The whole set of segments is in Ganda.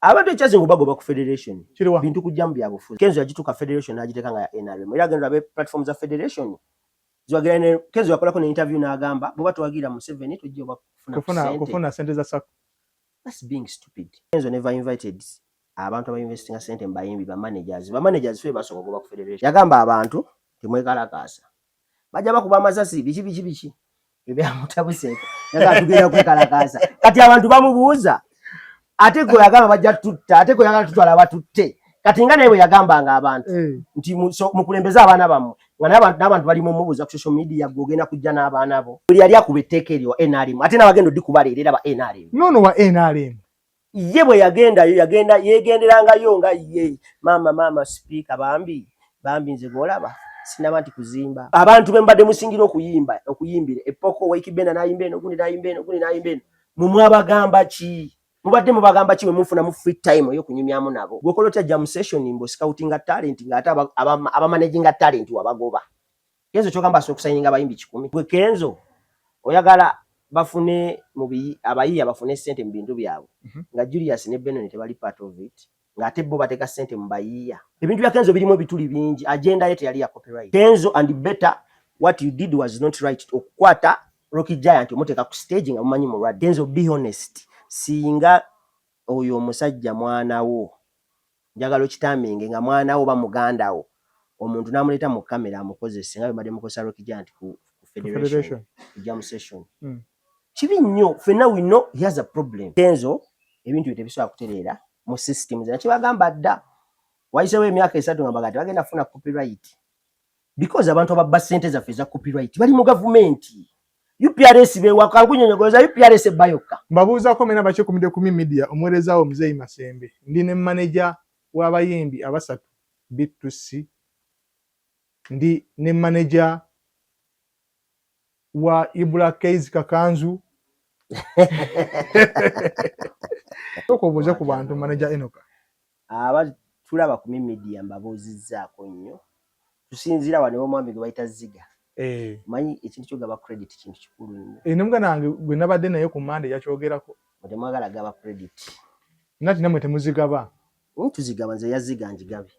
abantu ekyazinga bagoba ku federation Chiriwa. bintu kujja mu byabufuzi Kenzo yagituka federation n'agiteka nga ya NRM era agenda abe platform za federation ziwagira ne Kenzo yakolako ne interview n'agamba bo batwagira mu 7 tujje kufuna sente za sako. That's being stupid. Kenzo never invited abantu aba investing sente mbayimbi ba managers fe basoka goba ku federation yagamba abantu temwekalakasa bajja bakuba amasasi bichi bebe amutabuse yaga tugenda kwekalakasa kati abantu bamubuuza ate go yagamba bajja tutta ate go yagamba tutwala batutte kati nga naye yagamba nga abantu nti mukulembeza abaana bamwe nga n'abantu bali mu mubuuza ku social media gogenda kujja n'abaana bo buli yali akubetteeka eryo NRM ate n'abagenda odikubalirira ba NRM nono wa NRM ye bwe yegenderangayo nga ye mama speaker bambi nze golaba sinaba nti kuzimba abantu bembadde musingira okuyimbira epoko waikibenda nayimba eno gundi nayimba eno mumwabagamba ki mubadde mubagamba ki we mufuna mu free time yo kunyumyamu nabo gwokola otya jam session mbo scouting talent nga ate aba managing talent wabagoba Kenzo kyogamba sokusayininga abayimbi 10 gwe Kenzo oyagala bafune abayiya bafune sente mu bintu byabwe nga Julius ne Benon tebali part of it nga ate bo bateka sente mu bayiya ebintu bya Kenzo birimo bituli bingi agenda yete yali ya copyright Kenzo and better what you did was not right okukwata Rocky Giant omuteka ku stage nga mumanyi mu rad Kenzo be honest singa oyo omusajja mwana wo njagalo kitaminge nga mwana wo ba muganda wo omuntu namuleta mu kamera amukozese nga bade mukosa Rocky Giant ku federation jam session kibi nnyo fena we know he has a problem Kenzo ebintu bitebisobola kutereera mu systems na kibagamba dda wayisewo emyaka 3 nga bagati bagenda funa copyright because abantu ababba sente za feza copyright bali mu government UPRS be wakangunyonyogoza UPRS bayoka mbabuuza ko mena bache kumide kumi media omwerezaawo Mzee Masembe ndi ne manager w'abayimbi abasatu B2C ndi ne manager wa Ibra Case Kakanzu toko boze ku bantu manager Enoka tulaba ku media mbabuuzizzaako nnyo tusinzira wano omwami gwe bayita Ziga manyi ekintu kyo gaba credit kintu kikulu nnyo enembwa nange gwe nabadde naye ku Monday yakyogerako temwagala gaba credit nati namwe temuzigaba tuzigaba nze yaziga njigabe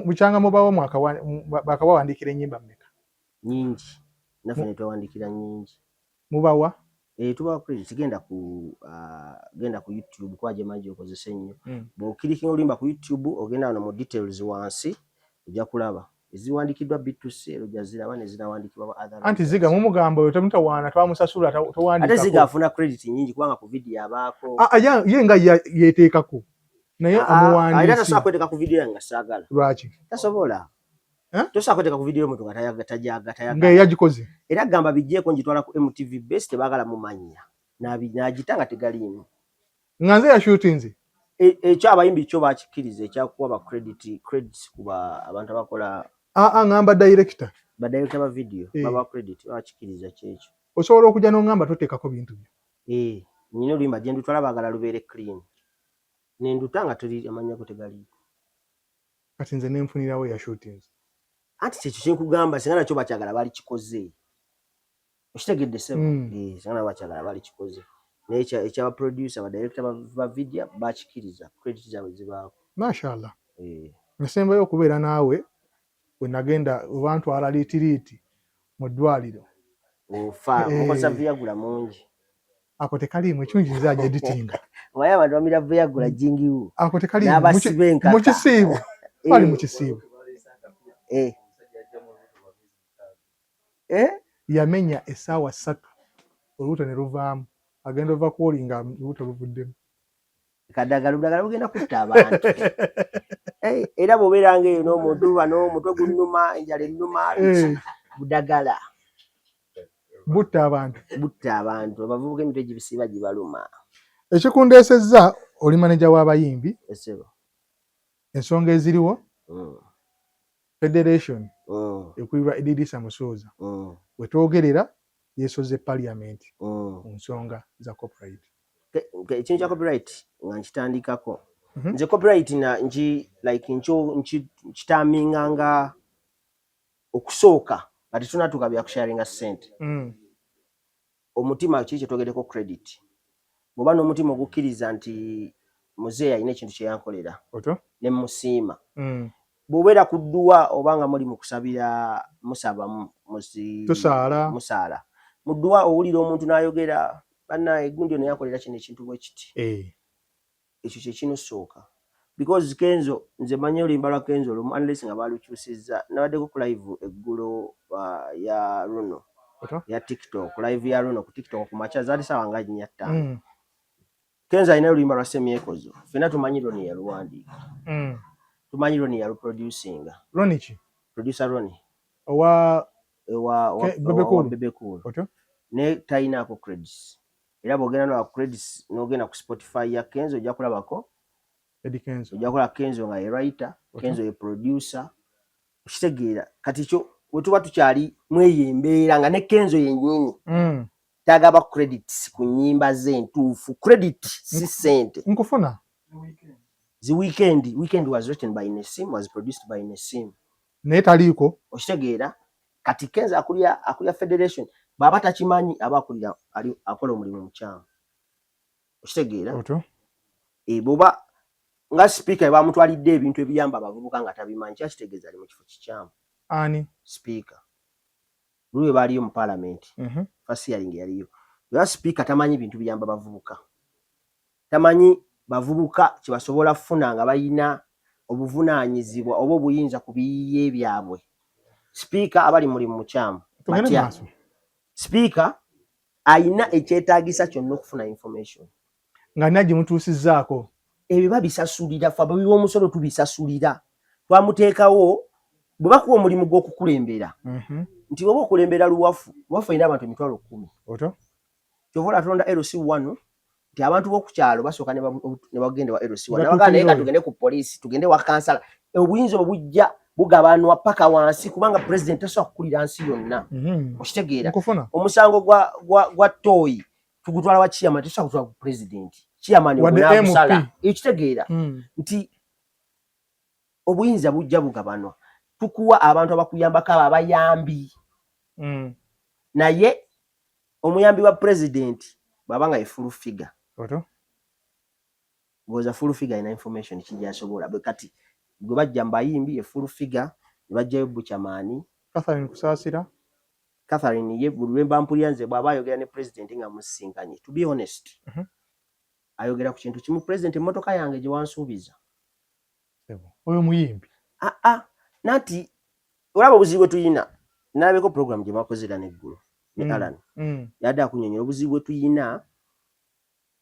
muchanga mubawo mwaka bakawandikira ennyimba mmeka nyingi nafe ne twawandikira nyingi mubawa tubawa credit genda ku YouTube kwaje maji okozesa nnyo bo kilikinga olimba ku YouTube ogenda wano mu details wansi ojja kulaba eziwandikidwa B2C Rojazira bane zinawandikibwa other anti Ziga mu mugambo yotamta wana twamusasula towandika ate Ziga afuna credit nyingi kubanga ku video abaako ye nga yeteekako naye amuwandisi ayita tasobola kweteka ku video yanga saagala lwaki tasobola tosobola kweteka ku video omuntu nga nga yagikoze era gamba bijjeeko njitwala ku MTV base tebagala mumanya n'agitanga tegaliimu nga nze ya shootinze ekyo abayimbi kyo bakikiriza ekyakuwa ba credits kuba abantu abakola ngamba director ba video baba credit bakikiriza kyekyo osobola okujja n'ongamba toteekako bintu byo nyine oluyimba gye ndutwala baagala lubeere clean nendutanga tuli amanyako tegaliiko kati nze nenfunirawo ya shootings anti kyekyo kyenkugamba singa nakyo bakyagala bali kikoze okitegedde sebo singa nakyo bakyagala bali kikoze naye ekyaba producer ba director ba video bakikiriza credit zaabwe zibaako mashallah nasembayo okubeera naawe we nagenda bantwala liitiriiti mu ddwaliro ofa mukosa Viagra mungi ako tekaliimu ekyunjiriza aje editinga waye abantu bamira Viagra jingiwo ako tekaliimu mu kisiibo bali mu kisiibo yamenya essaawa 3 olubuto ne luvaamu agenda ova kwolinga olubuto luvuddemu kadagala bugenda kutta abantu era bwobeeranga eyo n'omuntu bano omutwe gunnuma enjala ennuma budagala butta abantu abavubuka emitwe gibisiiba gibaluma ekikundeesezza oli maneja w'abayimbi ensonga eziriwo federation ekwirwa Idrisa Musooza wetwogerera yeesoze parliament mu nsonga za copyright ekintu kya copyright nga nkitandikako nze copyright nkitaminganga okusooka nga tetunatuuka bya kusharinga ssente omutima kiki kyetwogereko credit bwoba n'omutima ogukkiriza nti muzeeyi alina ekintu kye yankolera ne musiima bw'obeera ku dduwa obanga muli mu kusabira musaba musaala mu dduwa owulira omuntu n'ayogera bannaye gundi ono yankolera kino ekintu bwe kiti ekyo kye kinusooka because Kenzo nze manyi olimba lwa Kenzo olumu unless nga balukyusizza nabaddeko ku live eggulo ya Runo ya TikTok live ya Runo ku TikTok ku makya zaali ssaawa nga 4:05 Kenzo alina olimba lwa Semyekozo ffenna tumanyi Roni yaluwandiika tumanyi Roni yaluproducinga Roni ki producer Roni owa Bebe Cool ne talinaako credits era bw'ogenda n'owa credits n'ogenda ku Spotify ya Kenzo ojja kulabako ojja kulaba Kenzo nga ye writer Kenzo ye producer okitegeera kati kyo bwe tuba tukyali mweyembeera nga ne Kenzo yennyini tagaba credits ku nnyimba ze entuufu credit si ssente nkufuna The Weekend was written by Nessim, was produced by Nessim. Naye taliiko. Okitegeera kati Kenzo akulya Federation baba takimanyi aba akulira akola omulimu mukyamu. Okitegeera boba nga speaker bamutwalidde ebintu ebiyamba abavubuka nga tabimanyi kyakitegeeza ali mu kifo kikyamu. Ani? Speaker. Lwe baliyo mu parliament. First hearing yaliyo. Lwa speaker tamanyi bintu biyamba abavubuka. Tamanyi bavubuka kibasobola kufuna nga bayina obuvunaanyizibwa oba obuyinza ku biyiye byabwe. Speaker abali mulimu mukyamu. Speaker ayina ekyetaagisa kyonna okufuna information. Nga nagimutuusizzaako. Ebyo babisasulira ffe abawi b'omusolo tubisasulira. Twamuteekawo bwe bakuwa omulimu gw'okukulembera. Nti bw'oba okulembera luwafu ayina abantu 10,000. Kyova olatonda LC1 nti abantu b'okukyalo basooka ne bagenda wa LC1. Nabaga naye ka tugende ku poliisi, tugende wa kansala. Obuyinza obujja bugabanwa paka wansi kubanga president tasobola kukulira nsi yonna. Okitegeera. Omusango gwa Toyi tugutwala wa Chairman tasobola kutwala ku president. Chairman obunaabusala. Ekitegeera nti obuyinza bujja bugabanwa. Tukuwa abantu abakuyambako abayambi. Naye omuyambi wa president baba nga ye full figure. Goza full figure ina information kijja asobola bwe kati gwe bajja mbayimbi ye full figure ne bajjayo Buchamani Catherine ye bulwemba mpulya nze bwaba ayogera ne president nga musisinkanye to be honest ayogera ku kintu kimu president emotoka yange gye wansuubiza oyo muyimbi nati olaba obuzibu tuyina nalabeko program gye bakozera neggulu ne Alan yadde akunyonyola obuzibu tuyina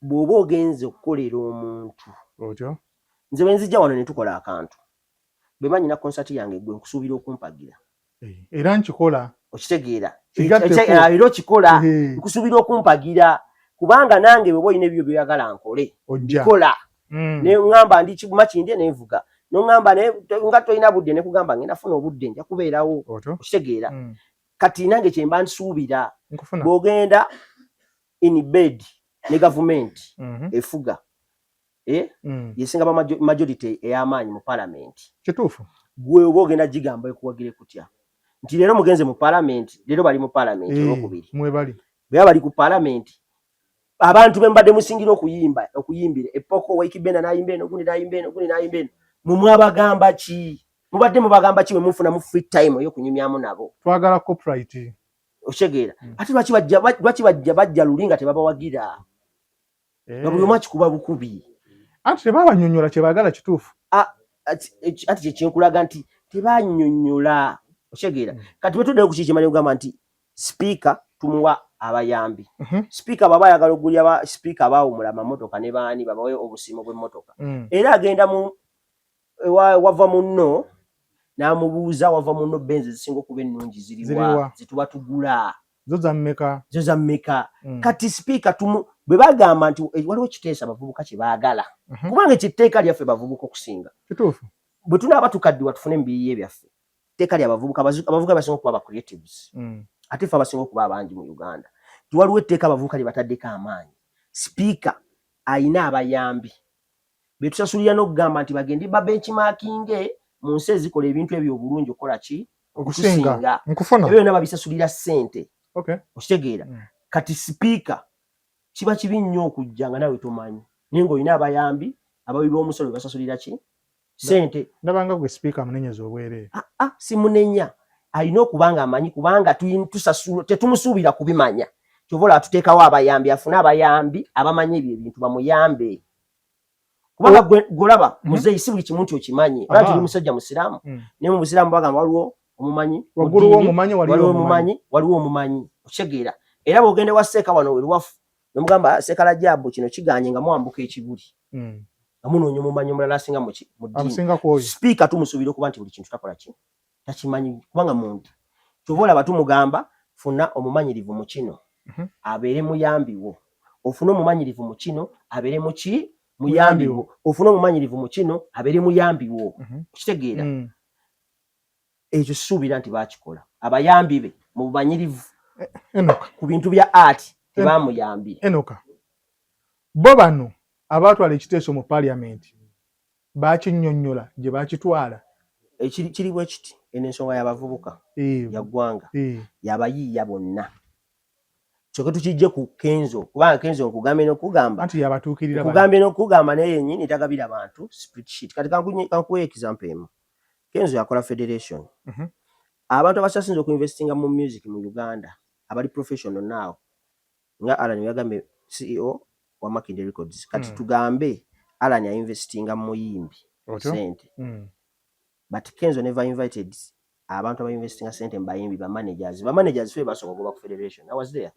bw'oba ogenze okukolera omuntu nze bwenzijja wano ne tukola akantu bwe manyina concert yange gwe nkusuubira okumpagira era nkikola okitegeera era okikola nkusuubira okumpagira kubanga nange bwe boyina ebyo byoyagala nkole bikola ne ngamba ndi kimakindi nevuga nongamba nga toyina budde ne kugamba ngenda funa obudde nja kubeerawo okitegeera kati nange kyemba nsuubira bw'ogenda in bed ne government efuga yesinga ba majority ey'amaanyi mu parliament kituufu gwe oba ogenda gigamba ekuwagire kutya nti leero mugenze mu parliament leero bali mu parliament olwokubiri beba bali ku parliament abantu bembadde musingira okuyimbira epoko Waikibena n'ayimba eno gundi n'ayimba eno gundi n'ayimba eno mumwabagamba ki mubadde mubagamba ki bwe mufuna mu free time ey'okunyumyamu nabo twagala copyright okitegeera ate lwaki bajja luli nga tebabawagira nga buli omu akikuba bukubi anti tebabanyonyola kye baagala kituufu anti kyekinkulaga nti tebanyonyola okitegeera kati bwe tuddeyo ku kiki kimanya okugamba nti speaker tumuwa abayambi speaker baba ayagala okugulya ba speaker abaawumula amamotoka ne baani babawe obusiimo bw'emmotoka era agenda wava munno n'amubuuza wava munno benzi zisinga okuba ennungi ziriwa zituba tugula zo za mmeka kati speaker bwe bagamba nti waliwo kiteesa abavubuka kye baagala kubanga ekitteeka lyaffe bavubuka okusinga kituufu bwe tunaaba tukaddiwa tufune embiyiye byaffe tteeka lyabavubuka abavubuka basinga okuba aba creatives ate ffe abasinga okuba abangi mu Uganda tiwaliwo etteeka abavubuka lye bataddeko amaanyi speaker ayina abayambi betusasulira n'okugamba nti bagende babenchmarkinge mu nsi ezikola ebintu ebyo obulungi okukola ki okusinga ebyo byonna babisasulira ssente okitegeera kati speaker kiba kibi nnyo okujja nga nawe tomanyi naye ng'olina abayambi abawi b'omusolo basasulira ki sente. Ndabanga gwe speaker munenyeza obwereere. Si munenya, alina okuba nga amanyi kubanga tetumusuubira kubimanya. Kyovola atuteekawo abayambi, afune abayambi abamanyi ebyo ebintu bamuyambe. Kubanga golaba muzeeyi si buli kimu nti okimanyi. Lwaki oli musajja musiraamu naye mu busiraamu bagamba waliwo omumanyi, waggulu w'omumanyi waliwo omumanyi. Okitegeera. Era bw'ogende wa Seeka wano weruwafu nomugamba Seeka Rajabu kino kiganye nga mwambuka ekibuli. Nga munoonya omumanyi omulala asinga mu ddiini. Sipiika tumusuubira okuba nti buli kintu takola ki takimanyi kubanga muntu. Kyova olaba tumugamba funa omumanyirivu mu kino abeere muyambi wo. Ofune omumanyirivu mu kino abeere mu ki muyambi wo. Ofune omumanyirivu mu kino abeere muyambi wo. Okitegeera. Ekyo suubira nti baakikola. Abayambi be mu bumanyirivu ku bintu bya art tebamuyambye. Enoka bo bano abaatwala ekiteeso mu parliament baakinnyonnyola gye baakitwala. Kiri bwe kiti eno ensonga y'abavubuka yaggwanga yabayiiya bonna. Kyokka tukijje ku Kenzo kubanga Kenzo nkugambe n'okugamba anti yabatuukirira kugambe n'okugamba naye yennyini tagabira bantu spreadsheet. Kati kankuwe example emu. Kenzo yakola federation. Abantu abasasinze okuinvestinga mu music mu Uganda abali professional now nga Alan yagambye CEO wa Makindye Records. Kati tugambe Alan ya investinga mu muyimbi sente. But Kenzo never invited abantu aba investinga sente mu bayimbi ba managers. Ba managers fe basobola kuba ku federation. I was there.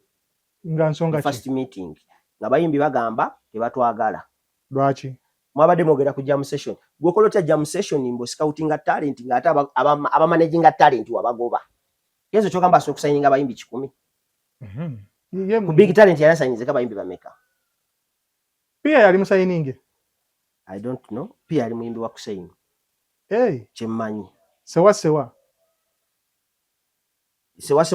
Nga nsonga ki? First meeting. Nga bayimbi bagamba tebatwagala. Lwaki? Mwabadde mwogera ku jam session. Gwokola otya jam session mbo scouting talent nga ate aba managing talent wabagoba. Kenzo kyogamba asobola okusayininga abayimbi 10. Ku big talent yasayinze ka bayimbi bameka. Pia yali musayininge. I don't know. Pia yali muyimbi wa kusayini. Kyemmanyi. Sewa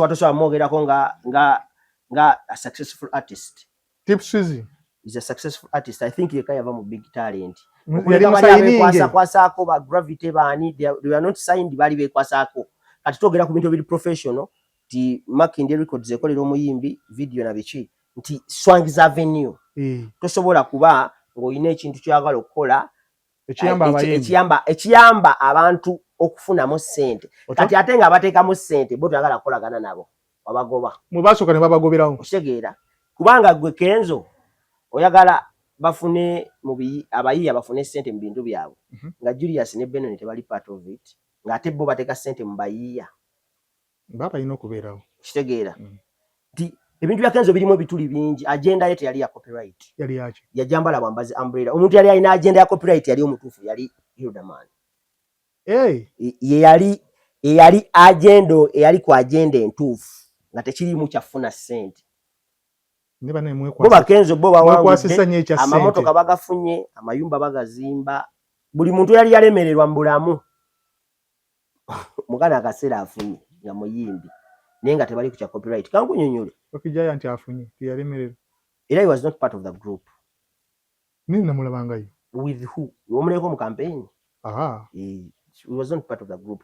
tosobola mwogerako nga a successful artist. Tipswizzy is a successful artist. I think yeka yava mu big talent. Kwasako ba Gravity bani they are not signed bali bekwasako. Kati togera ku bintu bili professional ti Makindye Records ekolera omuyimbi video na bichi nti Swangies Avenue. Tosobola kuba ng'olina ekintu kyagala okukola ekiyamba abantu okufuna mu sente. Kati ate nga abateeka mu sente bo tuyagala kukolagana nabo wabagoba. Mubasooka ne babagoberawo. Okitegeera. Kubanga gwe Kenzo oyagala bafune abayiiya bafune sente mu bintu byabwe. Nga Julius ne Benon tebali part of it. Nga ate bo bateeka sente mu bayiiya. Baba ino kubeerawo. Okitegeera. Ebintu bya Kenzo birimu ebituli bingi. Agenda ye teyali ya copyright. Yali yaki? Yajambala bwambazi umbrella. Omuntu yali alina agenda ya copyright yali omutuufu yali Hildaman. Yali agenda eyali ku agenda entuufu nga tekirimu kyafuna sente. Boba Kenzo boba wangudde amamotoka bagafunye amayumba bagazimba buli muntu yali yalemererwa mu bulamu. Mugana akaseera afunye nga muyimbi naye nga tebali ku kya copyright. Kankunyonyole okijaya nti afunye tiyalemererwa. Era he was not part of the group. Nini namulabangayo? With who? Omuleko mu campaign. He was not part of the group.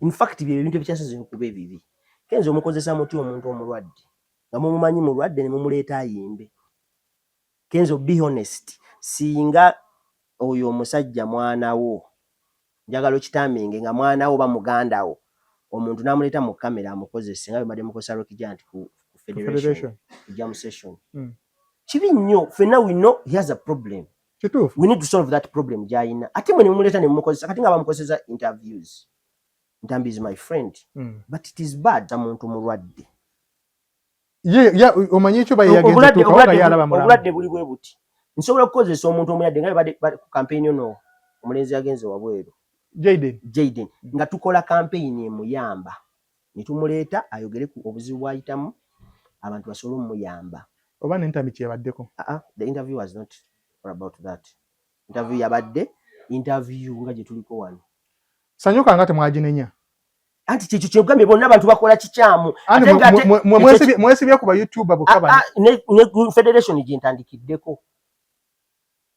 In fact ebintu ebikyasaze okuba ebibi. Kenzo omukozesa muti omuntu omulwadde. Nga mumumanyi mulwadde ne mumuleeta ayimbe. Kenzo be honest. Singa oyo omusajja mwana wo njagala okitaminge nga mwana wo ba muganda wo omuntu namuleeta mu kamera amukozese nga bimade mukosa Rocky Giant ku federation jam session. Kibi nnyo fenna we know he has a problem. Kituufu. We need to solve that problem gyayina. Ate mwe ne mumuleeta ne mumukozesa kati nga bamukozesa interviews. Ntambi is my friend. But it is bad omuntu mulwadde. Omanyi ekyo bayagenza tuka yalaba mulwadde. Obulwadde buli bwe buti. Nsobola okukozesa omuntu omulwadde nga bade ku campaign ono omulenzi yagenze wabweru. Jaden. Nga tukola campaign emuyamba. Ne tumuleeta ayogere ku obuzibu bwayitamu abantu basobola omuyamba. Oba n'entambi kyebaddeko. The interview was not about that. Interview yabadde interview nga gye tuliko wano. Sanyuka nga temwaginenya. Anti kyekyo kyegambye bonna abantu bakola kikyamu. Mwesibye ku ba YouTube bukaba. Ne federation gy'entandikiddeko.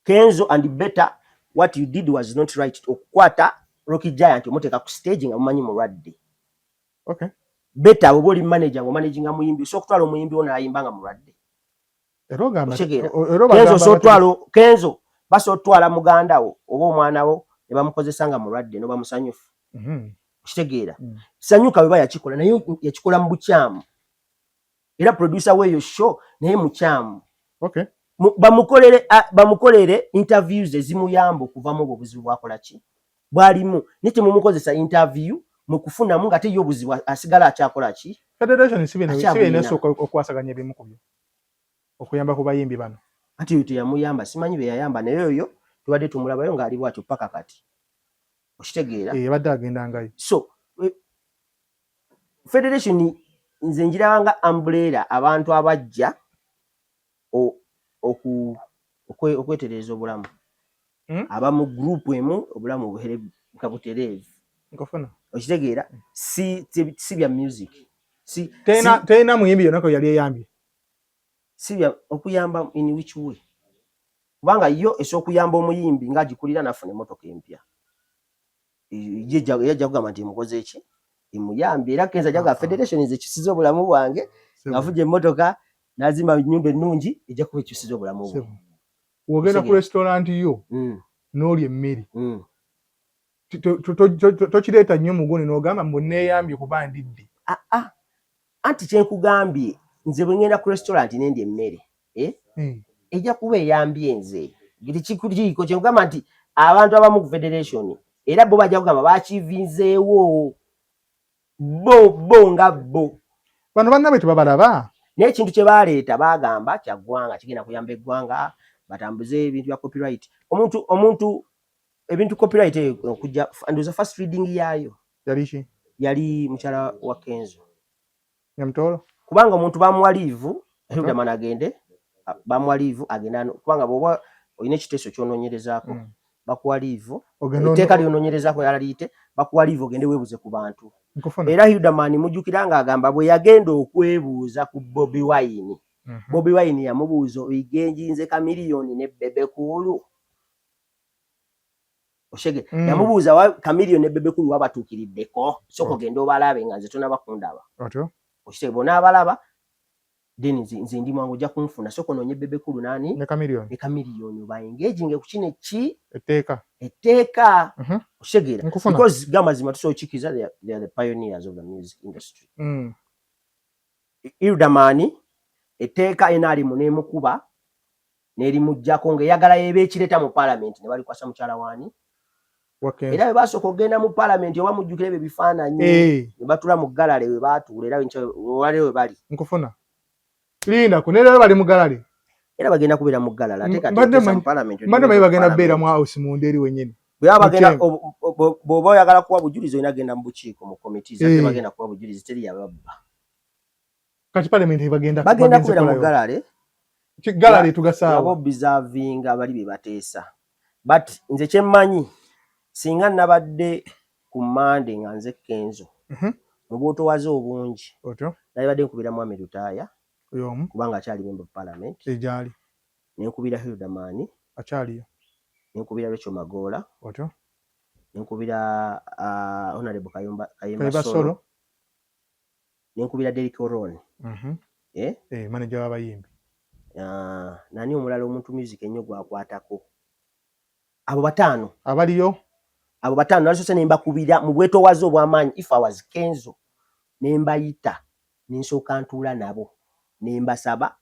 Kenzo and better what you did was not right. Okukwata Rocky Giant omuteeka ku stage nga mumanyi mulwadde. Okay. Better oba oli manager ngo managing muyimbi so okutwala omuyimbi ono ayimba nga mulwadde. Kenzo basotwala muganda wo oba omwana wo ne bamukozesa nga mulwadde no bamusanyufu. Kitegeera sanyuka bwe yakikola naye yakikola mu bukyamu era producer weyo show naye mukyamu. Bamukolere interviews ezimuyamba okuvamu obuzibu bwakola ki bwalimu niti mumukozesa interview mukufunamu nga te yobuzibu asigala akyakola ki. Federation sibe nesoka okwasaganya ebimu ku byo okuyamba ku bayimbi bano ati yote yamuyamba simanyi be yayamba naye oyo tubadde tumulabayo nga ali bwatyo paka kati okitegeera badde agenda ngayo. So Federation nze njiranga umbrella abantu abajja okwetereza obulamu aba mu group emu obulamu buhere kabuterevu nkofuna okitegeera si bya music tena muyimbi yonako yali eyambye si bya okuyamba in which way kubanga yo esokuyamba omuyimbi nga gikulira nafune motoka empya yajja kugamba nti mukoze eki imuyambye era Kenzo jaga Federation nze kisizo obulamu bwange ngavuje motoka nazima nyumba ennungi ejja kuba ekyusiza obulamu bwo. Wogenda ku restaurant yo n'oli emmere tokireeta nnyo mugoni n'ogamba mbu neeyambye kuba ndidde. Anti kyenkugambye nze bwe ngenda ku restaurant nendi emmere ejja kuba eyambye nze kiriiko kyenkugamba nti abantu abamu ku Federation era bo bajja kugamba bakivinzeewo bo nga bo bano bannabe tebabalaba n'ekintu kye baleeta bagamba kya ggwanga kigenda kuyamba eggwanga batambuze ebintu bya copyright omuntu ebintu copyright okujja ndoza first reading yayo yali mukyala wa Kenzo nyamtolo kubanga omuntu bamuwalivu Hildaman agende bamuwalivu agenda kubanga bwoba oyina ekiteeso kyononyerezaako bakuwalivu etteeka lyononyerezaako yalaliite bakuwalivu ogende weebuze ku bantu. Era Hildaman mujjukira nga agamba bwe yagenda okwebuuza ku Bobi Wine Bobi Wine yamubuuza oyigenjinze Chameleone ne Bebe Cool oshege yamubuuza wa Chameleone ne Bebe Cool wabatuukiriddeko soko genda obalabe nga nze tonabakundaba oshege bona abalaba then nze ndi mwangu ojja kunfuna soko noonye Bebe Cool nani ne Chameleone ba engaging ku kino ki etteeka oshegera because gamazima tusokikiza they are the pioneers of the music industry. Hildaman etteeka enaali muneemu kuba n'eri mujjako ng'eyagala yebeekireta mu parliament ne bali kwasa mukyala waani era bwe basooka okugenda mu parliament oba mujjukira ebyo ebifaananyi ne batula mu galale we baatuula era olwaleero we bali nkufuna linda ku neera bali mu galale era bagenda kubeera mu galale ate kati mu parliament mbadde mayi bagenda beera mu house munda eri wennyini bw'oba oyagala kuwa bujulizi olina genda mu bukiiko mu committees ate bagenda kuwa bujulizi teri yababba kati parliament bagenda kubeera mu galale tugasaawa abo bizavinga bali be bateesa but nze kyemmanyi singa nabadde ku Monday nga nze Kenzo mu bwotowaze obungi nalibadde nkubira Mwami Lutaaya kubanga akyali member of parliament ejali nenkubira Hildaman akyaliyo nenkubira Rachel Magola nenkubira Honorable Kayemba Solo nenkubira Derek Oron manager w'abayimbi nani omulala omuntu music ennyo gwakwatako abo bataano abaliyo abo bataano nalisose nembakubira mu bwetowaze obw'amaanyi if I was Kenzo nembayita nensooka ntuula nabo nembasaba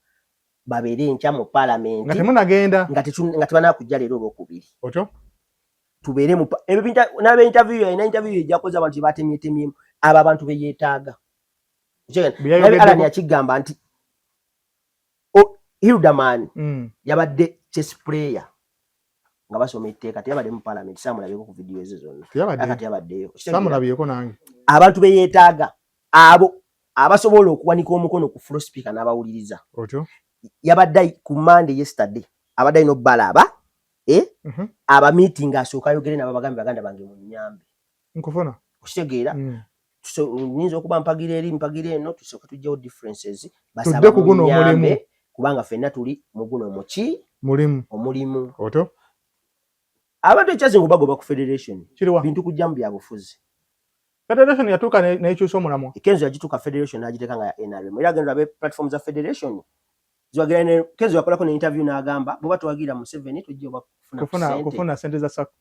babeere enkya mu parliament nga temunagenda nga tebanakujja leero olwokubiri tubeere mu nabe interview ejja koza abantu batemyetemyemu abo abantu beyeetaaga Alan yakigamba nti Hildaman yabadde chess player nga basoma etteeka teyabadde mu parliament samulabyeko ku video ezo zonna akati yabaddeyo samulabyeko nange abantu beyeetaaga abo abasobola okuwanika omukono ku floor speaker n'abawuliriza yabadde ku Monday yesterday abadde alina obbalaba aba meeting asooka ayogere nabo bagambe baganda bange mu nnyambe nkufuna okitegeera nyinza okuba mpagira eno tusooka tujjawo differences basaba kuguno omulimu kubanga ffenna tuli mu guno omulimu abantu ekyazinga bagoba ku Federation bintu kujja mu byabufuzi Federation yatuuka n'ekyusa omulamwa Kenzo yagituuka Federation n'agiteeka nga NRM era agenda platform za Federation ziwagira ne Kenzo yakolako ne interview n'agamba bwe batwagira mu 7 tujje kufuna sente za SACCO.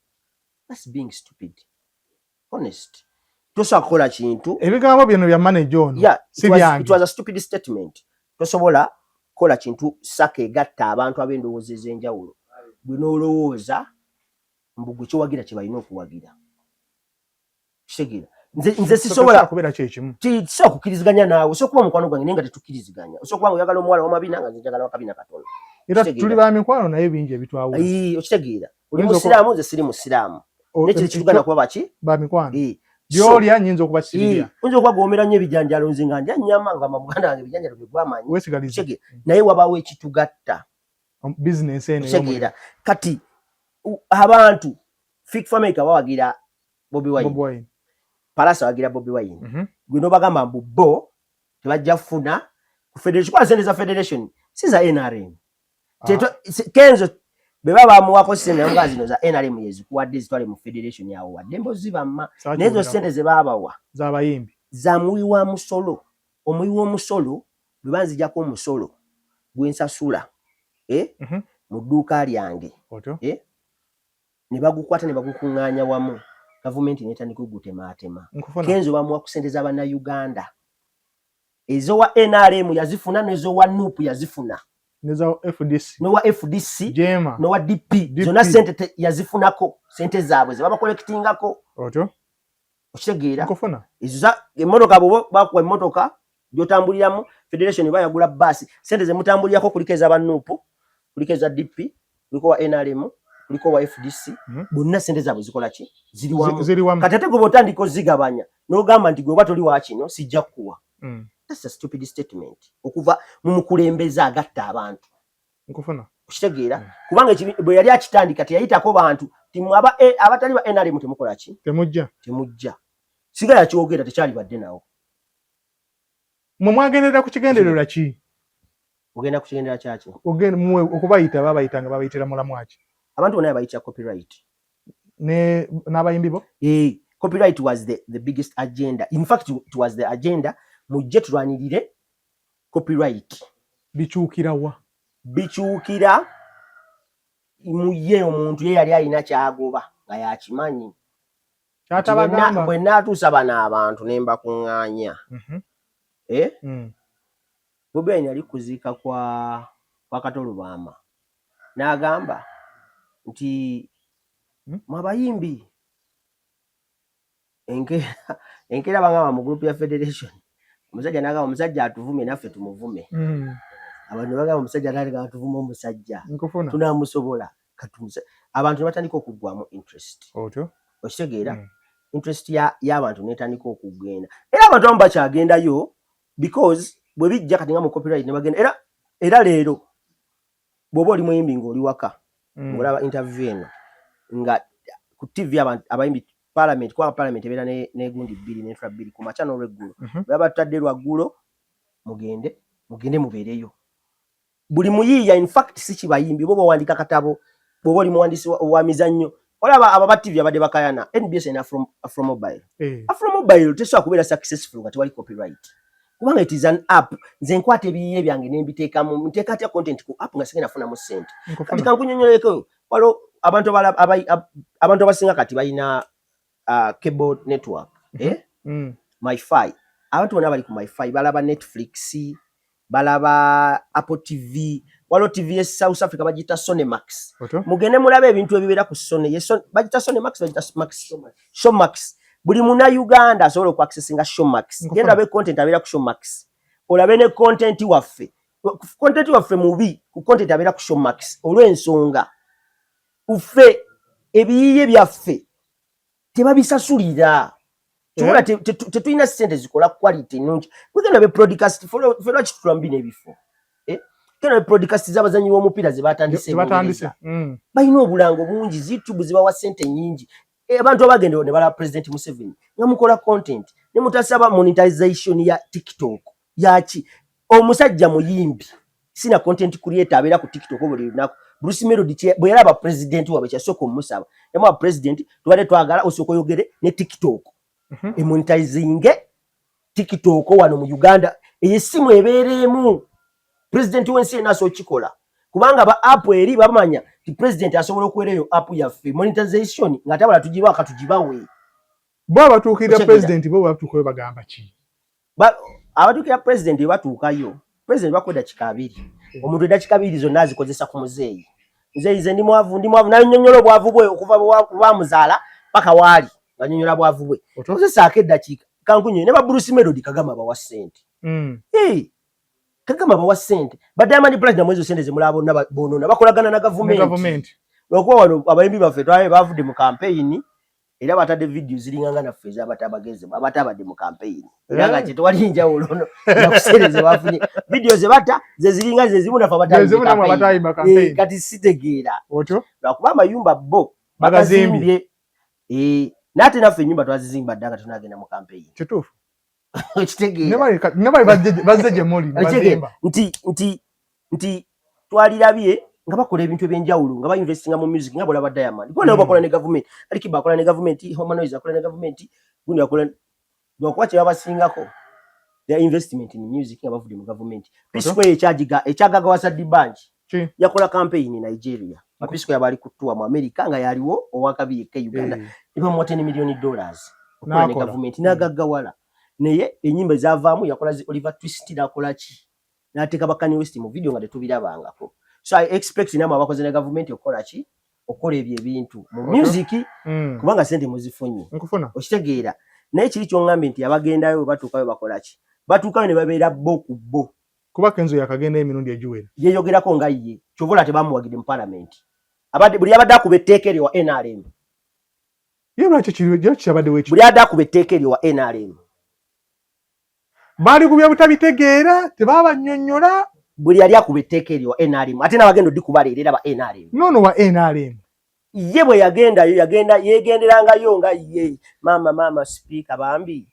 That's being stupid. Honest. Tosa kola kintu. Ebigambo bino bya manager ono. Yeah, it was a stupid statement. Tosobola kola kintu SACCO egatta abantu ab'endowooza ez'enjawulo. Gwe n'olowooza mbugu kiwagira kye balina okuwagira. Kitegeera. Nze sisobola kubeera kyekimu. Tisobola kukiriziganya naawe. Osokuba mukwano gwange nenga tetukkiriziganya. Osokuba oyagala omuwala w'amabina nga nze njagala wakabina katono. Era tuli ba mikwano naye bingi ebitwawula. Okitegeera. Oli musiraamu nze siri musiraamu. Nekiri kitugana kuba baki? Ba mikwano. Byolya nyinza okuba sibya. Oyinza okubagoomera nnyo ebijanjalo nze nga ndya nnyama nga muganda wange ebijanjalo bye gwamanyi. Weesigaliza. Naye wabaawo ekitugatta. Business eno. Kitegeera. Kati abantu Fig Fameka bawagira Bobi Wine. Palasa wagira Bobi Wine. Gwe n'obagamba mbu bo tebajja kufuna ku federation. Kwa sente za federation si za NRM. Kenzo beba bamuwako sente nga zino za NRM yezikuwadde zitwale mu federation yawo wadde mbozi bamma nezo sente ze babawa za bayimbi za muwi wa musolo. Omuwi w'omusolo bwe banzijjako omusolo gwensasula mu dduuka lyange ne bagukwata ne bagukuŋŋaanya wamu gavumenti n'etandika okugutemaatema. Kenzo bamuwa ku sente z'Abannayuganda. Ezo wa NRM yazifuna n'ezo wa NUP yazifuna. N'ezo FDC. N'owa FDC. Jema. N'owa DP. Zonna sente yazifunako. Sente zaabwe ze baba collectingako. Otyo. Okitegeera. Nkufuna. Ezo za emmotoka bo bakuwa emmotoka gy'otambuliramu federation bayagula basi. Sente ze mutambulirako kuliko eza NUP, kuliko eza DP, kuliko wa NRM. Kuliko wa FDC bonna sente zaabwe zikola ki ziri wamu kati ate gwe botandika ozigabanya n'ogamba nti gwe oba toli wa kino sijja kukuwa. That's a stupid statement okuva mu mukulembeze agatta abantu. Nkufuna okitegeera kubanga bwe yali akitandika teyayitako bantu timu abatali ba NRM temukola ki temujja sigala kyogera tekyali badde nawo. Mwe mwagenderera ku kigendererwa ki? Ogenda ku kigendererwa kyaki? Ogenda mwe okubayita babayitanga babayitira mulamu aki? Abantu bonna bayitira copyright. N'abayimbi bo? Copyright was the biggest agenda. In fact, it was the agenda mujje tulwanirire copyright. Bikyukira wa? Bikyukira muye omuntu ye yali alina kyagoba nga yakimanyi. Kyatabagamba. Bwe naatuusa bano abantu ne mbakuŋŋaanya. Bobi Wine yali kuziika kwa Katolubamba. N'agamba nti mwabayimbi enkeera bangamba mu group ya federation omusajja n'agamba omusajja atuvumye naffe tumuvume. Abantu bagamba omusajja ataliga atuvume omusajja tunamusobola abantu batandika okuggwamu interest. Okitegeera interest y'abantu n'etandika okugenda era abantu abamu bakyagendayo because bwe bijja kati nga mu copyright ne bagenda era leero bw'oba oli muyimbi ng'oli waka ng'olaba interview eno nga ku TV abayimbi parliament kwa parliament ebeera n'egundi bbiri n'entra bbiri ku makya n'olweggulo baba batadde lwaggulo mugende mubeereyo buli muyiiya. In fact si kibayimbi bo bawandika katabo bw'oba oli muwandiisi wa mizannyo olaba aba TV abadde bakayana NBS ena Afro Mobile. Afro Mobile tesobola kubeera successful nga tewali copyright kubanga it is an app. Nze nkwata ebiyiiye byange ne mbiteekamu nteeka atya content ku app nga sigenda nafunamu ssente. Kati kankunyonyoleko waliwo abantu abasinga kati balina cable network MiFi. Abantu bonna bali ku MiFi balaba Netflix balaba Apple TV waliwo TV ye South Africa bagita Sonemax. Mugende mulabe ebintu ebibeera ku Sony bagita Sonemax bagita Showmax. Buli muna Uganda asobola okuaccessinga Showmax. Genda be content abeera ku Showmax. Olabe ne content waffe mubi ku content abeera ku Showmax olw'ensonga uffe ebiyiiye byaffe tebabisasulira. Tukola tetulina ssente zikola quality nnungi. Kugenda be broadcast fera kitulambina ebifo. Kena be broadcast z'abazanyi b'omupiira ze batandise. Balina obulango bungi YouTube zibawa ssente nnyingi. Abantu abagenda ne bala President Museveni nga mukola content ne mutasaba monetization ya TikTok yaki omusajja muyimbi sina content creator abeera ku TikTok buli lunaku. Bruce Melody bwe yalaba president wabe kyasooka omusaba yamwa president tubadde twagala osooka oyogere ne TikTok monetizing TikTok wano mu Uganda eyesimu ebeeremu president wensi naso chikola kubanga ba app eri bamanya ti president asobola okuwereyo app yaffe monetization nga tabala tujiba akatujibawe bo abatukira president bo batukoyo bagamba ki abatukira president batukayo president bakoda kikabiri omuntu edakikabiri zonna azikozesa ku muzeeyi muzeeyi ndi mwavu nanyonyola bwavu bwe okuva bamuzala paka wali nanyonyola bwavu bwe okozesa akedakika kankunyo ne ba Bruce Melody kagama bawa sente kagama bawa sente ba Diamond Platinum mwezo sente zemulabo bonona bakolagana na government lokwa wano abayimbi baffe twaye bavude mu campaign era batade video zilinganga na feza abatabageze abatabade mu campaign era nga kito wali njawulo na kusereze bafunye video ze zilinga ze zibuna fa batayimba campaign kati sitegeera otyo lwakuba amayumba bo bagazimbye nate naffe nyumba twazizimba ddanga tunagenda mu campaign kituufu kitegeera nebaye bazzeje muli bazimba nti twalirabye nga bakola ebintu ebyenjawulo nga bainvestinga mu music nga bola ba Diamond bona bakola ne government aliki bakola ne government Homanoize akola ne government gundi akola dokwache babasingako their investment in music nga bavude mu government P-Square ekyagaga wasadi bank yakola campaign in Nigeria P-Square yabali kutua mu America nga yaliwo owakabiye ke Uganda iba mu $10 million okola ne government nagagawala neye enyimbe zavaamu yakola Oliver Twist nakola ki nateka bakani West mu video nga tetubirabangako. So I expect inama abakoze ne government okola ki okola ebintu mu music kubanga sente muzifunye nkufuna okitegeera naye kiri kyongambe nti abagendayo batuukayo bakola ki batuukayo ne babeera bo ku bo kuba Kenzo yakagenda emirundi ejuwera yeyogerako nga ye kyovola tebamuwagide mu parliament buli abadde akuba etteeka eryo wa NRM lwaki kyabadde weki buli adde akuba etteeka eryo wa NRM baali kubya butabitegeera tebabanyonnyola buli yali akuba etteeka eryo wa NRM ate n'abagenda odikubalera ba NRM nono wa NRM ye bwe yagendayo yegenderangayo nga ye mama speaker bambi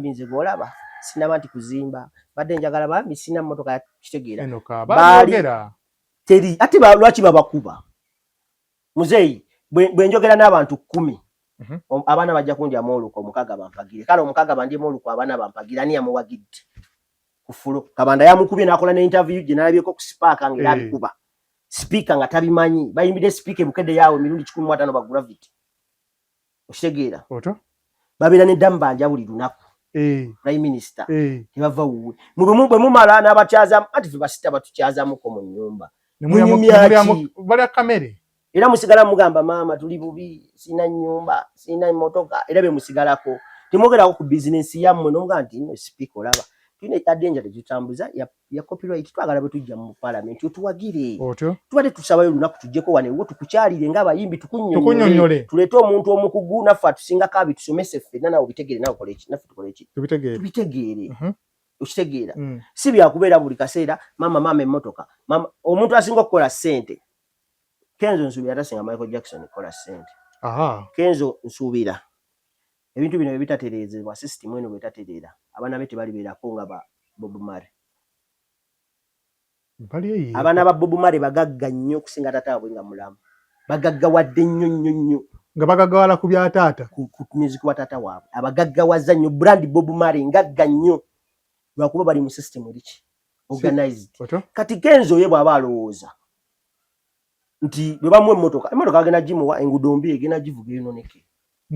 nze golaba sinaba nti kuzimba badde njagala bambi sina mmotoka kitegeera teri ate lwaki babakuba muzeeyi bwe njogera n'abantu 10 abaana bajja kundya moluko omukaga bampagire kale omukaga bandye moluko abaana bampagira ani yamuwagidde kufulo kabanda yamukubye nakola ne interview gye nalabyeko ku speaker nga alikuba speaker nga tabimanyi bayimbide speaker bukede yawe mirundi 15 ba gravity okitegeera oto babira ne dambanja buli lunaku prime minister tebava wuwe bwe mumala n'abakyaza ati fe basita batukyaza muko mu nyumba bali kamere era musigala mugamba mama tuli bubi sina nyumba sina motoka era be musigalako timogera ku business yammwe nonga nti no speaker olaba tune danger tutambuza ya copyright twagala betujja mu parliament tuwagire tubade tusabayo lunaku tujjeko wane wo tukukyalire nga abayimbi tukunyonyole tulete omuntu omukugu nafa tusinga kabi tusomese fenna na obitegere na college nafa tukoleki tubitegere ukitegeera si bya kubeera buli kaseera mama emotoka mama omuntu asinga okukola sente Kenzo nsubira atasinga Michael Jackson kola sente Kenzo nsubira ebintu bino bitaterezebwa system eno betaterera abana bete bali beerako nga ba Bob Marley abana ba Bob Marley bagagga nnyo kusinga tata bwe nga mulamu bagagga wadde nnyo nga bagaggawala ku bya taata ku music wa tata waabwe abagagga wazza nnyo brand Bob Marley ngagga nnyo lwakuba bali mu system eriki organized kati Kenzo ye bw'aba alowooza nti bwe bamwe emmotoka agenda gimuwa enguudo mbi egenda givuga enoneke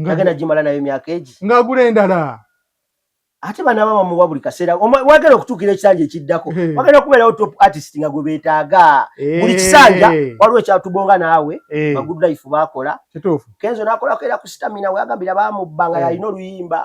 agenda gimala nayo emyaka egi ng'agula endala ate bana baba muwa buli kaseera wagenda okutuukira ekisanja ekiddako wagenda okubeerawo top artist nga gwe beetaaga buli kisanja waliwo ekyatubonga naawe ba good life baakola kituufu Kenzo n'akolako era ku stamina we yagambira baamubba nga yalina oluyimba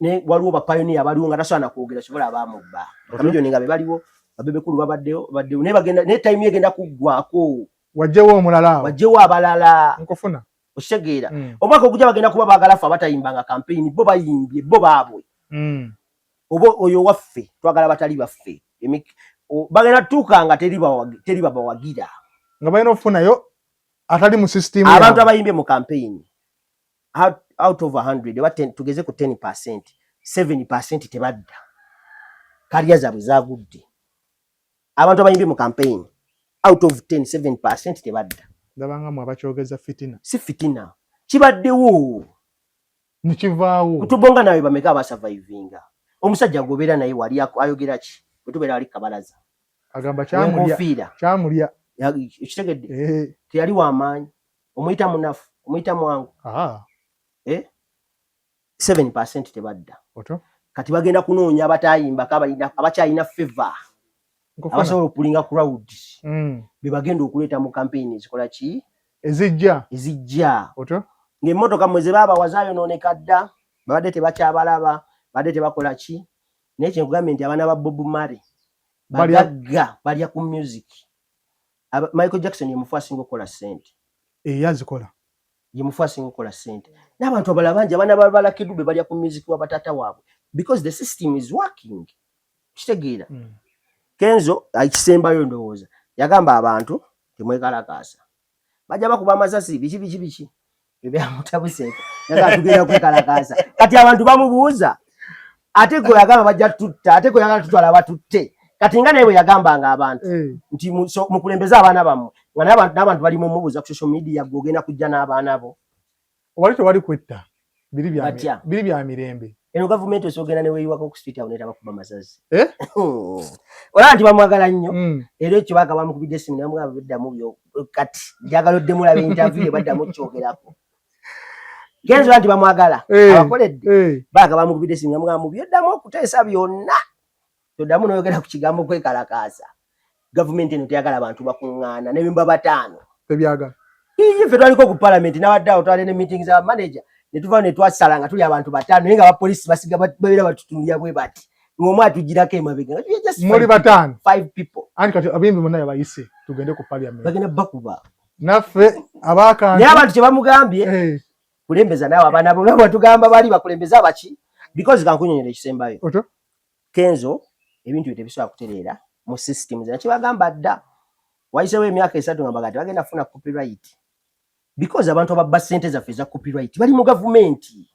ne waliwo ba pioneer baliwo nga tasobola nakwogera kibola baamubba Kamiliyoni nga be baliwo babebekulu babaddeyo ne bagenda ne time egenda kuggwako wajjewo omulala wajjewo abalala nkufuna okitegeera omwaka ogujja bagenda kuba baagala ffe abatayimbanga campaign bo bayimbye bo baabwe oba oyo waffe twagala batali baffe bagenda tuukanga teri babawagira nga balina okufunayo atali mu system abantu abayimbye mu campaign out of 100 tugeze ku 10% 7% tebadda kariya zaabwe zaagudde abantu abayimbye mu campaign out of 7% tebadda ndabanga mu abakyogeza fitina si fitina kibaddewo nikivaawo kutubonga nawe bameka abasurvivinga omusajja gobeera naye wali ayogera ki bwetubeera wali kabalaza agamba enkofiira kyamulya ekitegedde teyali w'amaanyi omuyita munafu omuyita mwangu 7% tebadda kati bagenda kunoonya abatayimbako abakyalina favor abasobola okulinga crowd be bagenda okuleeta mu campaign ezikola ki ezijja ng'emmotoka mwe ze baaba wazaayonooneka dda babadde tebakyabalaba badde tebakola ki naye kyenkugambye nti abaana ba Bob Marley bagagga balya ku music. Michael Jackson ye mufu asinga okukola ssente yazikola ye mufu asinga okukola ssente n'abantu abalala bangi abaana ba Lucky Dube balya ku music wa batata waabwe because the system is working. Kitegeera Kenzo akisembayo ndowooza yagamba abantu temwekalakaasa bajja bakuba amasasi biki ebyamutabuseko yaga tugenda kwekalakaasa kati abantu bamubuuza ate gwe yagamba bajja tutta ate gwe yagamba tutwala batutte kati nga naye bwe yagambanga abantu nti mukulembeze abaana bammwe nga n'abantu bali mumubuuza ku social media gwogenda kujja n'abaana bo wali tewali kwetta biri bya mirembe eno gavumenti osogenda ne weeyiwako ku street awo neetaba kuba masasi olaba nti bamwagala nnyo era ekyo baaka bamukubidde essimu namugamba beddamu byo kati njagala odde mulaba interview baddamu kyogerako Kenzo nti bamwagala abakoledde baaka bamukubidde essimu namugamba byoddamu okuteesa byonna toddamu noyogera ku kigambo kwekalakaasa gavumenti eno teyagala abantu bakuŋŋaana n'ebimba bataano tebyagala ffe twaliko ku parliament n'abadde awo twali ne meeting za manager ne tuva ne twasala nga tuli abantu bataano naye nga abapoliisi basiga babeera batutunulira bwe bati ng'omu atugirako emabega muli bataano 5 people anti kati abembi bonna yabayise tugende ku parliament bagenda bakuba naffe abakantu naye abantu kye bamugambye kulembeza naawe abaana bo nga batugamba bali bakulembeza abaki because kankunyonyera ekisembayo Kenzo ebintu tebisobola kutereera mu system zina kibagamba dda wayisewo emyaka 3 nga bagati bagenda kufuna copyright because abantu ababba ssente zaffe za copyright bali mu gavumenti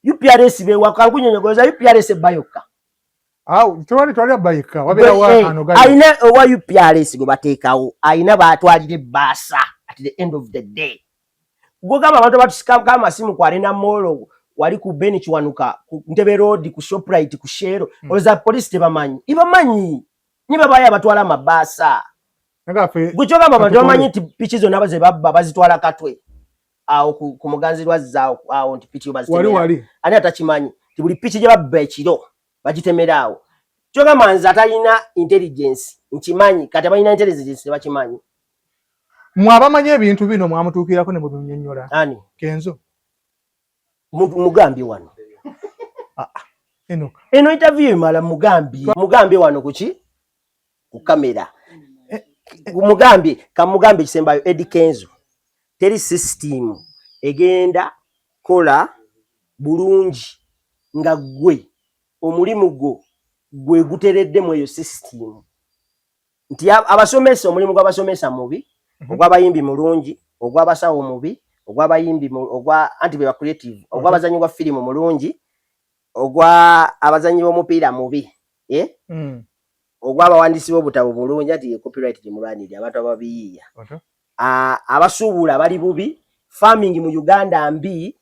UPRS bewakankunyonyogoza UPRS bayoka twali bayoka wabeera ayina owa UPRS gwe bateekawo ayina batwalire baasa at the end of the day gwogamba abantu batusikamu amasimu ku Arena Mall wali ku Beni Kiwanuka ku Ntebe Road ku Shoprite ku Shero olowooza poliisi tebamanyi ibamanyi niba baye abatwala amabaasa gwekyogamba abantu bamanyi nti piki zonna baze babba bazitwala Katwe awo ku muganzirwazza awo nti piki bazitemera ani atakimanyi nti buli piki gye babba ekiro bagitemera awo kyogamba nze atalina intelligence nkimanyi kati abalina intelligence tebakimanyi mwabamanyi ebintu bino mwamutuukirako ne mubinyonnyola ani Kenzo mugambye wano eno interview emala mugambye wano kuki ku kamera kamugambye ekisembayo Eddie Kenzo teri system egenda kola bulungi nga gwe omulimu gwe guteredde mu eyo system nti abasomesa omulimu gw'abasomesa mubi ogw'abayimbi mulungi ogw'abasawo mubi ogw'abayimbi anti be creative ogw'abazanyi bwa firimu mulungi ogw'abazanyi b'omupiira mubi ogw'abawandiisi b'obutabo bulungi ati copyright gimulwanirira abantu ababiyiiya abasuubula bali bubi farming mu Uganda mbi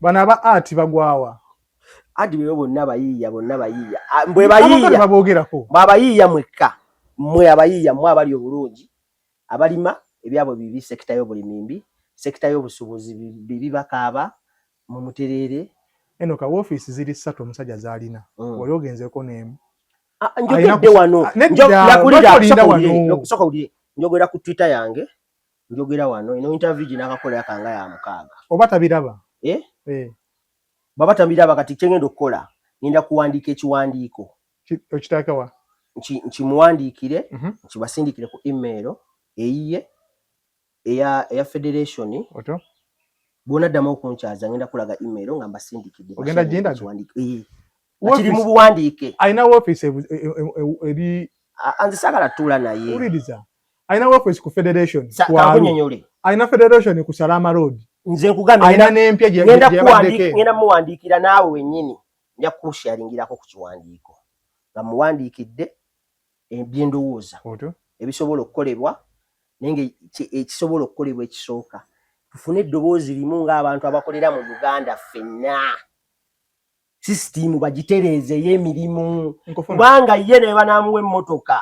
bano aba art bagwawa ati bwe bonna bayiiya mbwe abayiiya mwekka mmwe abayiiya mmwe abali obulungi abalima ebyabwe bibi sekita y'obulimi mbi sekita y'obusuubuzi bibi bakaaba mu muterere eno ka office ziri 3 omusajja zalina wali ogenzeko n'emu njogedde wano njogera ku Twitter yange njogera wano ino interview ginakakola yakanga ya mukaaga oba tabiraba baba tabiraba kati kyengenda okukola ngenda kuwandiika ekiwandiiko okitakawa nkimuwandiikire nkibasindikire ku email eyiye eya federation bona ddamu okunkyaza ngenda kulaga email nga mbasindikidde ogenda jinda kiri mu buwandiike ayina office eri anze sagala tula naye uliriza ayina office ku federation kakunyonyole ayina federation ku Salama Road nze nkugambye ayina n'empya ngenda muwandiikira naawe wennyini nja kusharingirako ku kiwandiiko nga muwandiikidde ebyendowooza ebisobola okukolebwa naye ekisobola okukolebwa ekisooka tufune eddoboozi limu ng'abantu abakolera mu Uganda ffenna system bagitereze y'emirimu kubanga ye ne banamuwe emmotoka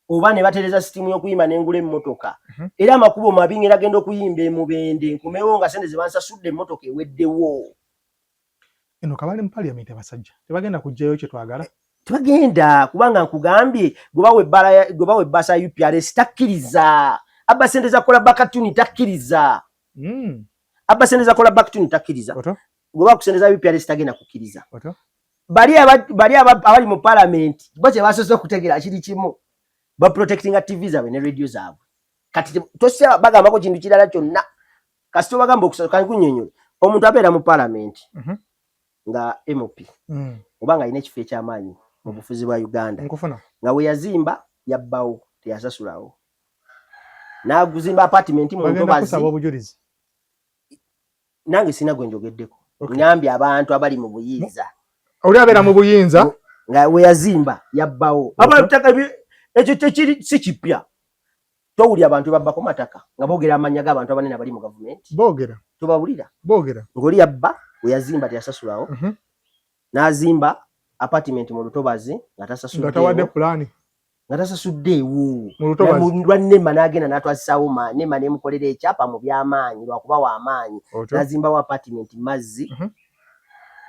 oba ne batereza system y'okuyimba n'engula emmotoka era amakubo mabi ngera genda okuyimba emubende nkumewo nga sente ze bansasudde emmotoka eweddewo eno kabale mu parliament abasajja tebagenda kujjayo kye twagala tebagenda kubanga nkugambye gwe basa UPRS takkiriza abba sente za kola bakatuni takkiriza abba sente za kola bakatuni takkiriza gwe bakusendeza UPRS tagenda kukkiriza bali abali mu parliament bo kye basoose okutegera kiri kimu ba protecting TV zaabwe ne radio zaabwe kati tosya bagambako kintu kirala kyonna kasito bagamba okusaka kunnyonnyola omuntu abeera mu parliament nga MOP oba nga alina ekifo eky'amaanyi mu bufuzi bwa Uganda nga we yazimba yabbawo teyasasulawo n'aguzimba apartment mu Ntobazi nange sina gwe njogeddeko nyambye abantu abali mu buyinza oli abeera mu buyinza nga we yazimba yabbawo abataka ekyo tekiri si kipya towuli abantu babbako mataka nga boogera amanya g'abantu abanene abali mu gavumenti boogera tobawulira boogera ng'oli yabba we yazimba teyasasulawo n'azimba apartment mu Lutobazi nga tasasuddeewo nga tawadde pulaani nga tasasuddeewo mu lwa Nema n'agenda n'atwazisaawo Nema n'emukolera ekyapa mu by'amaanyi lwakuba w'amaanyi n'azimbawo apartment Mazzi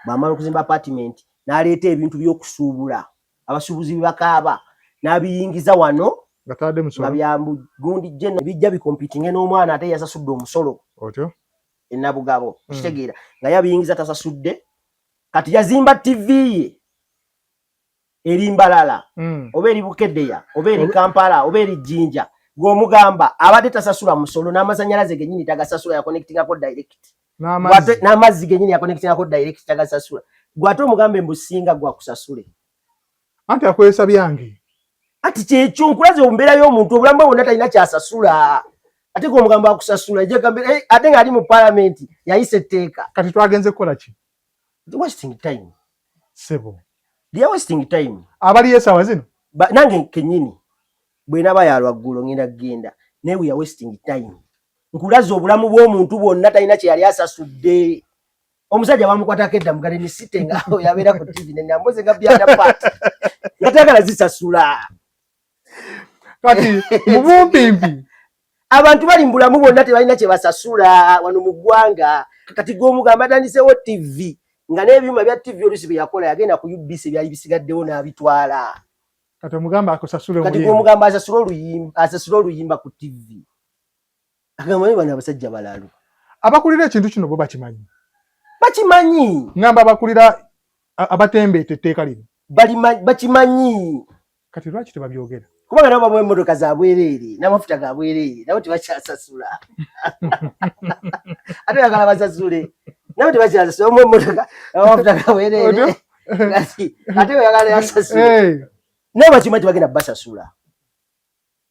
bw'amala okuzimba apartment n'aleeta ebintu by'okusuubula abasuubuzi bibakaaba n'abiyingiza wano nga byagundi gye bijja bikompitinge n'omwana ate yasasudde omusolo ennabugabo kitegeera nga yabiyingiza tasasudde kati yazimba TV ye eri Mbalala oba eri Bukeddeya oba eri Kampala oba eri Jinja ng'omugamba abadde tasasula musolo n'amasanyalaze gennyini tagasasula yakonektingako direct n'amazzi gennyini yakonektingako direct tagasasula gwate omugambe mbusinga gwakusasule anti akozesa byange ati kyekyo nkulaze ombeera y'omuntu obulamu bwe bwonna talina kyasasula ate ng'omugambo akusasula ate ng'ali mu parliament yayisa etteeka kati twagenze kukola ki wasting time sebo they are wasting time abali yesawa zino nange kennyini bwe naba yalwaggulo ngenda genda naye we are wasting time nkulaze obulamu bw'omuntu bwonna talina kye yali asasudde omusajja bamukwatako edda mu Garden City nga yabeera ku TV nenamboze nga byana pat nga tagala zisasula kati mubumpimpi abantu bali mu bulamu bwonna tebalina kye basasula wano mu ggwanga kati g'omugamba atandisewo TV nga n'ebyuma bya TV olusi bye yakola yagenda ku UBC byali bisigaddewo n'abitwala kati omugamba akusasule kati g'omugamba asasule oluyimba ku TV agamba bano abasajja balalu abakulira ekintu kino bo bakimanyi ngamba abakulira abatembeeta etteeka lino bakimanyi kati lwaki tebabyogera kubanga nabo bamuwa emmotoka za bwereere n'amafuta ga bwereere nabo tebakyasasula ate yagala basasule nabo tebakyasasula bamuwa emmotoka n'amafuta ga bwereere ate yagala yasasule nabo bakimanyi tebagenda basasula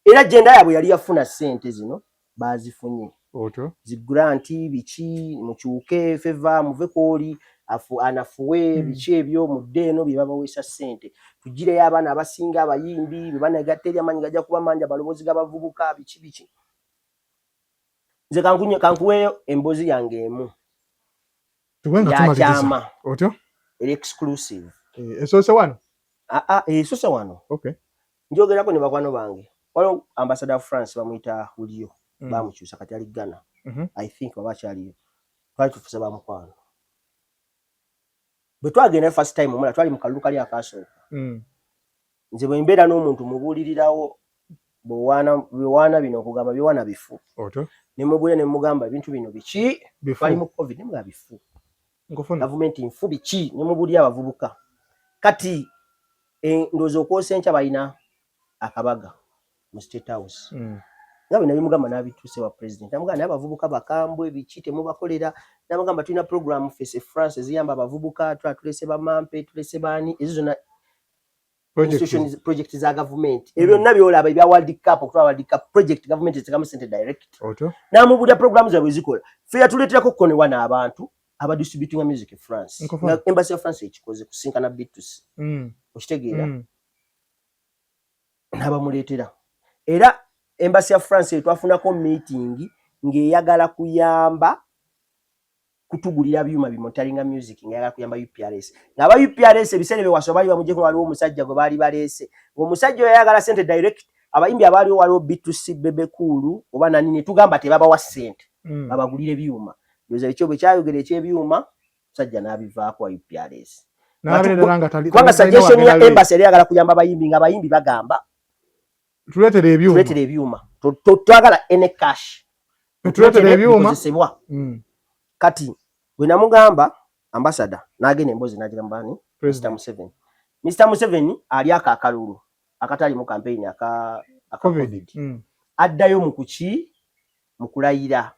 era agenda yaabwe yali yafuna ssente zino bazifunye zigranti biki mukyuke feva muve kwoli anafuwe biki ebyo mudde eno bye babaweesa ssente tugireyo abaana abasinga abayimbi bye banegatta eri amanyi gajja kuba mangi abalobozi g'abavubuka biki nze kankuweeyo emboozi yange emu yakyama eri exclusive esoose wano esoose wano njogerako ne bakwano bange waliwo ambassador of France bamuyita Julio bamukyusa kati ali Ghana I think baba kyaliyo twali tufuuse bamukwano bwe twagenda first time omula twali mu kalulu kali akasooka nze bwe mbeera n'omuntu mubuulirirawo bwewaana bino okugamba byewaana bifu ne mubuulira ne mugamba ebintu bino biki twali mu covid ne mugamba bifu gavumenti nfu biki ne mubuulira abavubuka kati ndowooza okwosa enkya balina akabaga mu State House nga bwe nabye mugamba n'abituuse wa president namugamba naye abavubuka bakambwe biki temubakolera namugamba tulina program Face France eziyamba abavubuka tulese bamampe tulese baani ezo zonna project za government ebyo byonna byolaba ebya World Cup okutwala World Cup project government eziteekamu ssente direct n'amubuulira programu zaabwe zikola fe yatuleeterako kukonewa n'abantu abadistributinga music France nga embassy ya France ekikoze kusinkana Bitus okitegeera n'abamuleetera era embassy ya France twafunako meeting ng'eyagala kuyamba kutugulira byuma bimotalinga music ngayagala kuyamba UPRS ngaba UPRS ebisere bye wasobali bamuje ko waliwo omusajja gwe bali balese omusajja yayagala sente direct abayimbi abaliwo waliwo B2C bebe kulu oba nani tugamba tebaba wa sente babagulire byuma ndoza ekyo bwe kyayogera ekyebyuma musajja nabivaako wa UPRS kwanga suggestion ya embassy yayagala kuyamba abayimbi ng'abayimbi bagamba tuletere ebyuma twagala ene cash tuletere ebyuma kati we namugamba ambassador nagene embozi nagiramba ni Mr. Museveni ali akalulu akatali mu campaign aka COVID addayo mu kuki mukulayira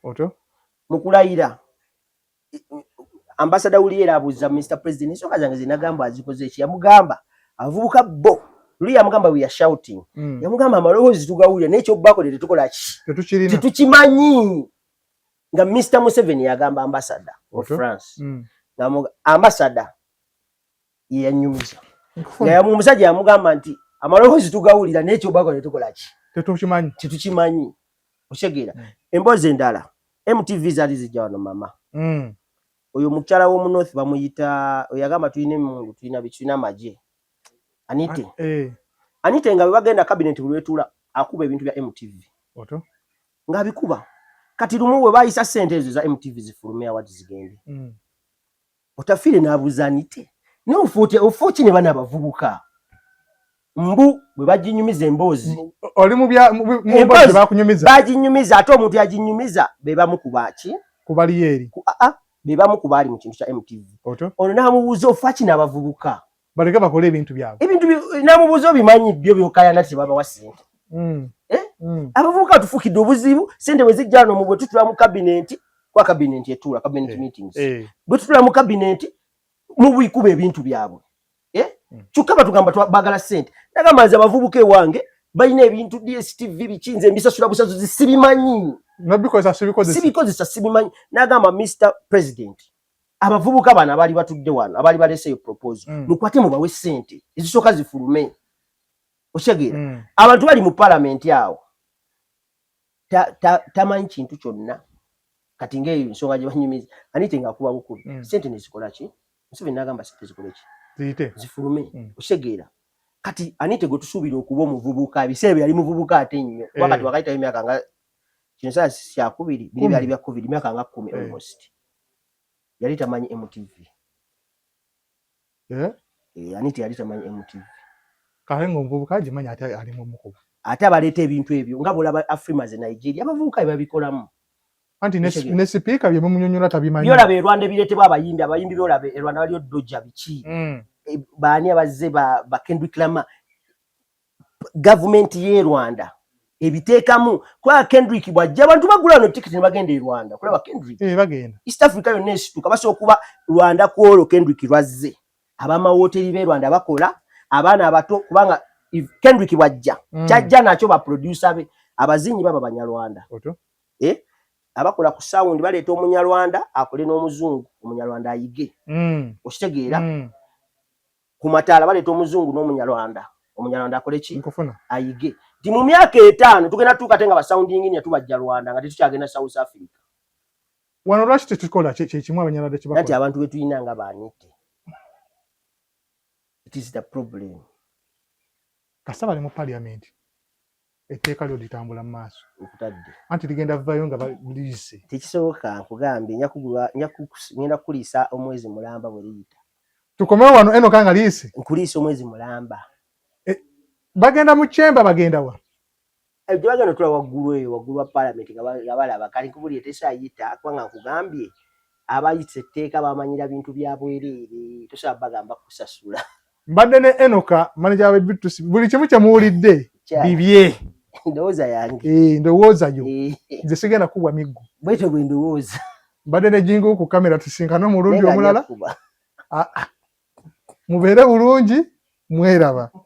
mukulayira ambassador uliera abuza Mr. President soka zange zinagamba azikozeeki yamugamba avubuka bo luli yamugamba we are shouting yamugamba amalowoozi tugawulira n'ekyo bako tetukola ki tetukimanyi nga Mr. Museveni yagamba ambassador of France ambassador yanyumiza nga yamusajja yamugamba nti amalowoozi tugawulira n'ekyo bako tetukola ki tetukimanyi oshegera embozi endala MTV zali zijja wano mama oyo mukyala wo mu North bamuyita oyagamba tuyine mungu tuyina bichina maje Anite nga bagenda cabinet bulwetula akuba ebintu bya MTV nga bikuba kati lumu we bayisa sente ezo za MTV zifulume awadi zigende otafire nabuza Anite no ufochi ne bana bavubuka mbu bwe bajinyumiza embozi oli mu bya mbozi bakunyumiza bajinyumiza ate omuntu yajinyumiza beba mukubaki kubaliyeri beba mukubali mu kintu kya MTV ono namubuza ofachi nabavubuka baleka bakole ebintu byabo ebintu namubuza bimanyi byo byokaya nati baba wasente abavubuka tufukidde obuzibu sente bwe zijjano mu bwe tutula mu cabinet kwa cabinet etula cabinet meetings bwe tutula mu cabinet mu bwikuba ebintu byabwe chukaba tugamba bagala sente nagamaza abavubuke wange balina ebintu DSTV bikinze embisasula busazo zisibimanyi nabikoza sibimanyi nagamba Mr. President abavubuka bana bali batudde wano abali balese proposal mukwate mu bawe sente ezisoka zifulume oshegera abantu bali mu parliament yawo tamanyi kintu kyonna kati ngeyo nsonga gye banyumiza Anite nga kuba bukulu sente nezikola ki Museveni nagamba sente zikola ki zifulume oshegera kati Anite gwe tusuubira okuba omuvubuka biseera yali muvubuka ate nnyo wakati wakaita emyaka nga kino saa sya kubiri biri byali bya COVID myaka nga 10 almost yali tamanyi MTV Anite yali tamanyi MTV kahengo muvubuka ajimanyi ate ali mu mukuba ate abaleta ebintu ebyo nga bola Afrima ze Nigeria abavubuka babikolamu anti ne speaker bye munyonyola tabimanyi byola be Rwanda biretebwa abayimbi byola be Rwanda waliyo doja biki baani abazze ba Kendrick Lamar government ye Rwanda ebiteekamu kwa Kendrick bwajja abantu bagula no ticket ne bagenda e Rwanda kulaba Kendrick bagenda East Africa yonna esituka basobola kuba Rwanda kwolo Kendrick lwazze abama hoteli be Rwanda bakola abaana abato kubanga Kendrick bwajja kyajja nakyo ba producer be abazinyi baba Banyarwanda abakola ku sound baleeta Omunyarwanda akole n'Omuzungu Omunyarwanda ayige okitegeera ku mataala baleeta Omuzungu n'Omunyarwanda Omunyarwanda akole ki ayige ndi mu myaka 5 tugenda tukatenga ba sound engineer tubajja Rwanda nga tetukyagenda South Africa wano lwaki tetukola kimwe Abanyarwanda kibakola nti abantu betuyina nga Anite it is the problem kasaba ali mu parliament etteeka lyo litambula mu maaso okutadde anti ligenda vayo nga balise tekisoboka nkugambye ngenda kuliisa omwezi mulamba bwe liyita tukomewo wano eno kanga liise nkuliisa omwezi mulamba bagenda mu chamber bagenda wa ebyo bagenda tula waggulu wa parliament nga balaba kali nkubulire tesayita kubanga nkugambye abayitse etteeka bamanyira bintu bya bwereere tosobola bagamba kusasula mbadde ne Enoka manager wa B2C buli kimu kyemuwulidde bibye ndowooza yange ndowooza yo nze sigenda kubwa miggo bwetyo bwe ndowooza mbadde ne jingo ku kamera tusinkana omulundi omulala mubeere bulungi mweraba